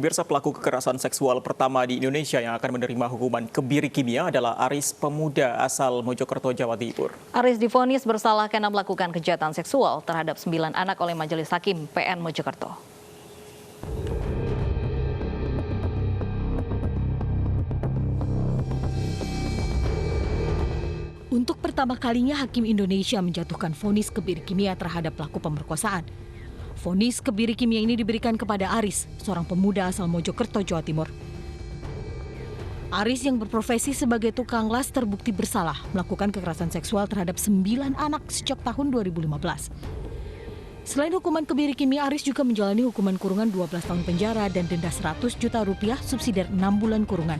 Pemirsa, pelaku kekerasan seksual pertama di Indonesia yang akan menerima hukuman kebiri kimia adalah Aris, pemuda asal Mojokerto, Jawa Timur. Aris divonis bersalah karena melakukan kejahatan seksual terhadap 9 anak oleh Majelis Hakim PN Mojokerto. Untuk pertama kalinya Hakim Indonesia menjatuhkan vonis kebiri kimia terhadap pelaku pemerkosaan. Vonis kebiri kimia ini diberikan kepada Aris, seorang pemuda asal Mojokerto, Jawa Timur. Aris yang berprofesi sebagai tukang las terbukti bersalah melakukan kekerasan seksual terhadap 9 anak sejak tahun 2015. Selain hukuman kebiri kimia, Aris juga menjalani hukuman kurungan 12 tahun penjara dan denda 100 juta rupiah subsidiar 6 bulan kurungan.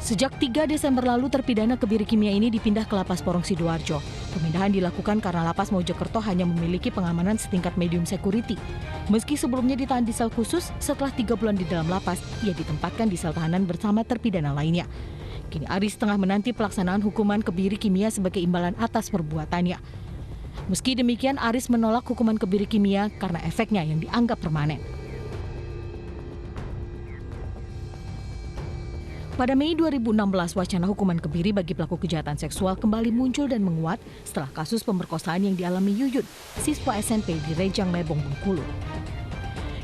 Sejak 3 Desember lalu, terpidana kebiri kimia ini dipindah ke Lapas Porong Sidoarjo. Pemindahan dilakukan karena Lapas Mojokerto hanya memiliki pengamanan setingkat medium security. Meski sebelumnya ditahan di sel khusus, setelah 3 bulan di dalam lapas, ia ditempatkan di sel tahanan bersama terpidana lainnya. Kini Aris tengah menanti pelaksanaan hukuman kebiri kimia sebagai imbalan atas perbuatannya. Meski demikian, Aris menolak hukuman kebiri kimia karena efeknya yang dianggap permanen. Pada Mei 2016, wacana hukuman kebiri bagi pelaku kejahatan seksual kembali muncul dan menguat setelah kasus pemerkosaan yang dialami Yuyun, siswa SMP di Rejang Lebong, Bengkulu.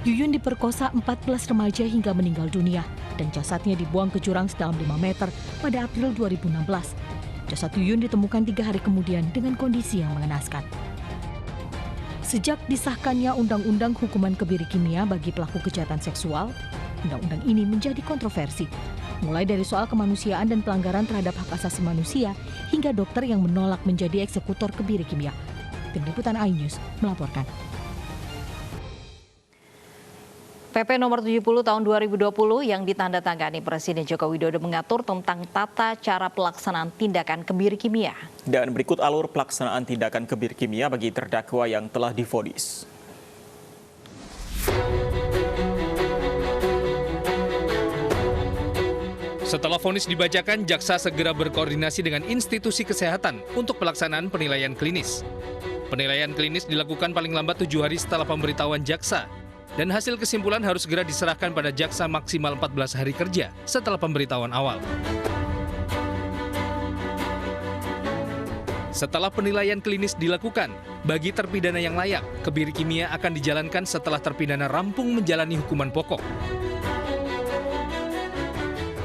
Yuyun diperkosa 14 remaja hingga meninggal dunia dan jasadnya dibuang ke jurang sedalam 5 meter pada April 2016. Jasad Yuyun ditemukan 3 hari kemudian dengan kondisi yang mengenaskan. Sejak disahkannya Undang-Undang Hukuman Kebiri Kimia bagi pelaku kejahatan seksual, undang-undang ini menjadi kontroversi. Mulai dari soal kemanusiaan dan pelanggaran terhadap hak asasi manusia, hingga dokter yang menolak menjadi eksekutor kebiri kimia. Tim Liputan iNews melaporkan. PP nomor 70 tahun 2020 yang ditandatangani Presiden Joko Widodo mengatur tentang tata cara pelaksanaan tindakan kebiri kimia. Dan berikut alur pelaksanaan tindakan kebiri kimia bagi terdakwa yang telah divonis. Setelah vonis dibacakan, jaksa segera berkoordinasi dengan institusi kesehatan untuk pelaksanaan penilaian klinis. Penilaian klinis dilakukan paling lambat 7 hari setelah pemberitahuan jaksa, dan hasil kesimpulan harus segera diserahkan pada jaksa maksimal 14 hari kerja setelah pemberitahuan awal. Setelah penilaian klinis dilakukan, bagi terpidana yang layak, kebiri kimia akan dijalankan setelah terpidana rampung menjalani hukuman pokok.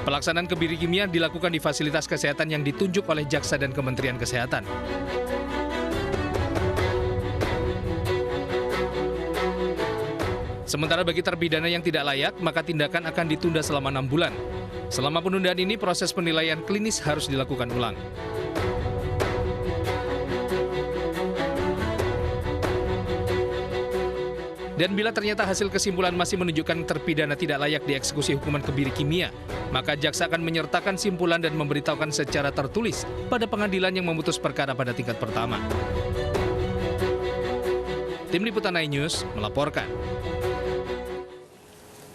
Pelaksanaan kebiri kimia dilakukan di fasilitas kesehatan yang ditunjuk oleh jaksa dan Kementerian Kesehatan. Sementara bagi terpidana yang tidak layak, maka tindakan akan ditunda selama 6 bulan. Selama penundaan ini, proses penilaian klinis harus dilakukan ulang. Dan bila ternyata hasil kesimpulan masih menunjukkan terpidana tidak layak dieksekusi hukuman kebiri kimia, maka jaksa akan menyertakan simpulan dan memberitahukan secara tertulis pada pengadilan yang memutus perkara pada tingkat pertama. Tim Liputan iNews melaporkan.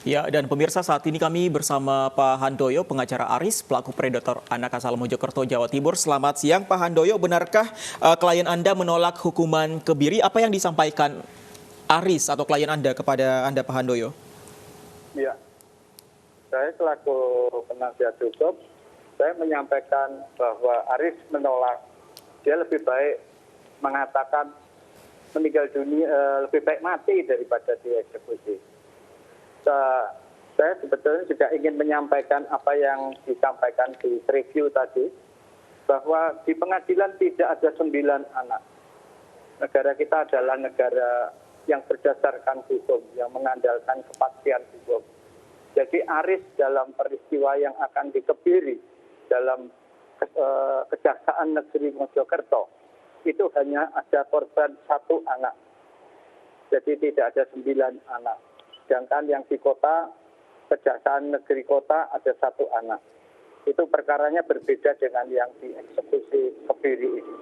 Ya, dan pemirsa, saat ini kami bersama Pak Handoyo, pengacara Aris, pelaku predator anak asal Mojokerto, Jawa Timur. Selamat siang, Pak Handoyo. Benarkah klien Anda menolak hukuman kebiri? Apa yang disampaikan Aris atau klien Anda kepada Anda, Pak Handoyo? Ya, saya selaku penasihat hukum, saya menyampaikan bahwa Aris menolak. Dia lebih baik mengatakan meninggal dunia, lebih baik mati daripada dieksekusi. Saya sebetulnya juga ingin menyampaikan apa yang disampaikan di review tadi, bahwa di pengadilan tidak ada 9 anak. Negara kita adalah negara yang berdasarkan hukum, yang mengandalkan kepastian hukum. Jadi Aris dalam peristiwa yang akan dikebiri dalam Kejaksaan Negeri Mojokerto, itu hanya ada korban 1 anak. Jadi tidak ada 9 anak. Sedangkan yang di kota, Kejaksaan Negeri Kota ada 1 anak. Itu perkaranya berbeda dengan yang dieksekusi kebiri ini.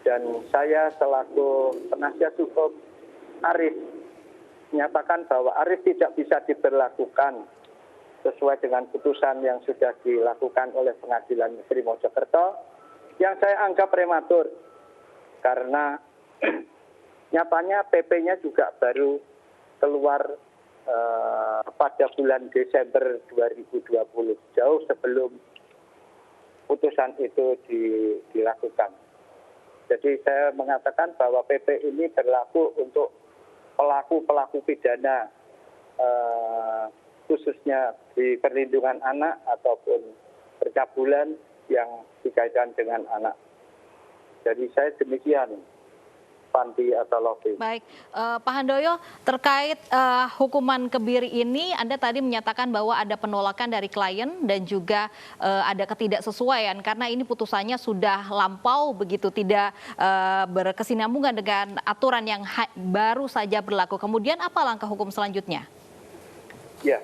Dan saya selaku penasihat hukum Aris menyatakan bahwa Aris tidak bisa diberlakukan sesuai dengan putusan yang sudah dilakukan oleh Pengadilan Negeri Mojokerto, yang saya anggap prematur karena nyatanya PP-nya juga baru keluar pada bulan Desember 2020, jauh sebelum putusan itu dilakukan. Jadi saya mengatakan bahwa PP ini berlaku untuk pelaku-pelaku pidana, khususnya di perlindungan anak ataupun percabulan yang dikaitkan dengan anak. Jadi saya demikian, Panti atau Lofi. Baik, Pak Handoyo, terkait hukuman kebiri ini, Anda tadi menyatakan bahwa ada penolakan dari klien dan juga ada ketidaksesuaian karena ini putusannya sudah lampau begitu, tidak berkesinambungan dengan aturan yang baru saja berlaku. Kemudian apa langkah hukum selanjutnya? Ya,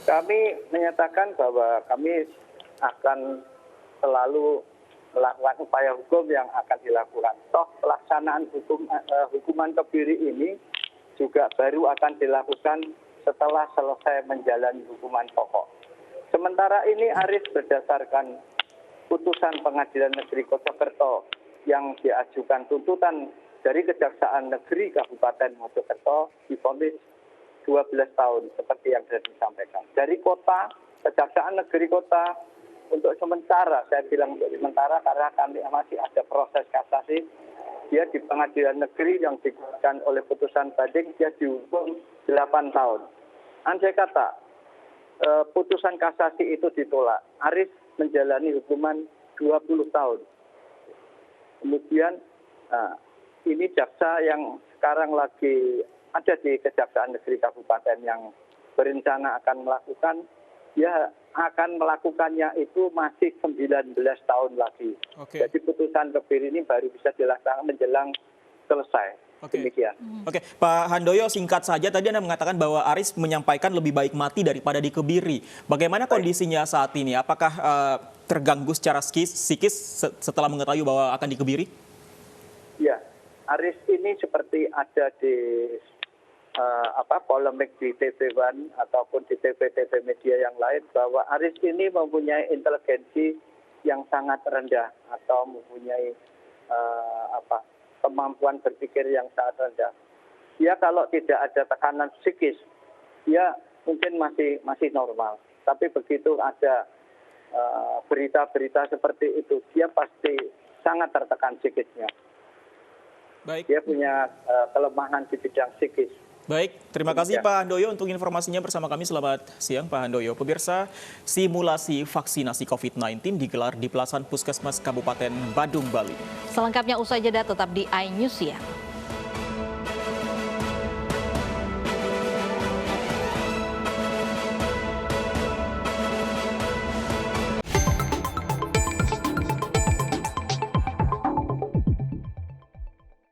kami menyatakan bahwa kami akan selalu melakukan upaya hukum yang akan dilakukan. Toh pelaksanaan hukuman kebiri ini juga baru akan dilakukan setelah selesai menjalani hukuman pokok. Sementara ini Aris berdasarkan putusan Pengadilan Negeri Mojokerto yang diajukan tuntutan dari Kejaksaan Negeri Kabupaten Mojokerto divonis 12 tahun seperti yang sudah disampaikan. Dari kota, Kejaksaan Negeri Kota, untuk sementara, saya bilang untuk sementara karena kami masih ada proses kasasi, dia di Pengadilan Negeri yang dikeluarkan oleh putusan banding, dia dihukum 8 tahun. Andai kata putusan kasasi itu ditolak, Aris menjalani hukuman 20 tahun. Kemudian ini jaksa yang sekarang lagi ada di Kejaksaan Negeri Kabupaten yang berencana akan melakukan, dia akan melakukannya itu masih 19 tahun lagi. Oke. Jadi putusan kebiri ini baru bisa dilaksanakan menjelang selesai. Oke. Demikian. Oke, Pak Handoyo, singkat saja tadi Anda mengatakan bahwa Aris menyampaikan lebih baik mati daripada dikebiri. Bagaimana kondisinya saat ini? Apakah terganggu secara psikis setelah mengetahui bahwa akan dikebiri? Ya, Aris ini seperti ada di polemik di TV One ataupun di TV media yang lain, bahwa Aris ini mempunyai inteligensi yang sangat rendah atau mempunyai kemampuan berpikir yang sangat rendah. Dia kalau tidak ada tekanan psikis, dia mungkin masih normal. Tapi begitu ada berita-berita seperti itu, dia pasti sangat tertekan psikisnya. Baik. Dia punya kelemahan di bidang psikis. Baik, terima kasih Pak Handoyo untuk informasinya bersama kami. Selamat siang Pak Handoyo. Pemirsa, simulasi vaksinasi COVID-19 digelar di Pelatasan Puskesmas Kabupaten Badung, Bali. Selengkapnya usai jeda tetap di iNews ya.